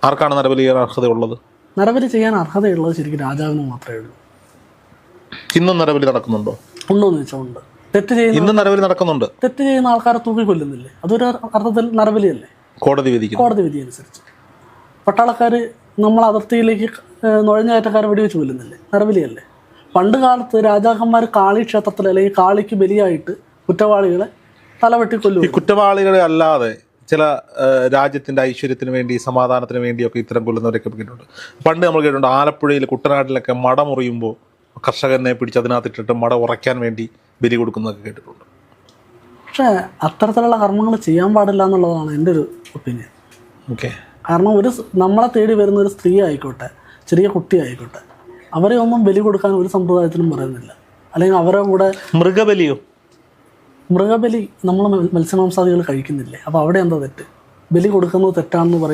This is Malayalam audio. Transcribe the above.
ആർക്കാണ് നരബലി ചെയ്യാൻ അർഹതയുള്ളത്? നരബലി ചെയ്യാൻ അർഹതയുള്ളത് ശരിക്കും രാജാവിന് മാത്രമേ ഉള്ളൂ. ഇന്നും നരബലി നടക്കുന്നുണ്ടോ? ഉണ്ടോയെന്ന് വെച്ചാൽ ഉണ്ട്. ഇന്നും നരബലി നടക്കുന്നുണ്ട്. തെറ്റ് ചെയ്യുന്ന ആൾക്കാരെ തൂക്കി കൊല്ലുന്നില്ലേ, അതൊരു അർത്ഥത്തിൽ നരബലിയല്ലേ? കോടതി വിധി അനുസരിച്ച് പട്ടാളക്കാർ നമ്മൾ അതിർത്തിയിലേക്ക് നുഴഞ്ഞുകയറ്റക്കാരെ വെടിവെച്ച് കൊല്ലുന്നില്ലേ, നരബലിയല്ലേ? പണ്ട് കാലത്ത് രാജാക്കന്മാർ കാളി ക്ഷേത്രത്തിൽ അല്ലെങ്കിൽ കാളിക്ക് ബലിയായിട്ട് കുറ്റവാളികളെ തലവെട്ടി കൊല്ലും. ഈ കുറ്റവാളികളെ അല്ലാതെ ചില രാജ്യത്തിന്റെ ഐശ്വര്യത്തിന് വേണ്ടി, സമാധാനത്തിന് വേണ്ടിയൊക്കെ ഇത്തരം കൊല്ലുന്നവരൊക്കെ കേട്ടിട്ടുണ്ട്. പണ്ട് നമ്മൾ കേട്ടിട്ടുണ്ട്, ആലപ്പുഴയിൽ കുട്ടനാട്ടിലൊക്കെ മട മുറിയുമ്പോൾ കർഷകനെ പിടിച്ച് അതിനകത്തിട്ടിട്ട് മട ഉറയ്ക്കാൻ വേണ്ടി ബലി കൊടുക്കുന്നതൊക്കെ കേട്ടിട്ടുണ്ട്. പക്ഷേ അത്തരത്തിലുള്ള കർമ്മങ്ങൾ ചെയ്യാൻ പാടില്ല എന്നുള്ളതാണ് എൻ്റെ ഒരു ഒപ്പീനിയൻ. ഓക്കെ. കാരണം നമ്മളെ തേടി വരുന്ന ഒരു സ്ത്രീ ആയിക്കോട്ടെ, ചെറിയ കുട്ടി ആയിക്കോട്ടെ, അവരെ ഒന്നും ബലി കൊടുക്കാൻ ഒരു സമ്പ്രദായത്തിലും പറയുന്നില്ല. അല്ലെങ്കിൽ അവരെ കൂടെ മൃഗബലി നമ്മൾ മത്സ്യമാംസാദികൾ കഴിക്കുന്നില്ലേ, അപ്പോൾ അവിടെ എന്താ തെറ്റ്? ബലി കൊടുക്കുന്നത് തെറ്റാണെന്ന് പറയും.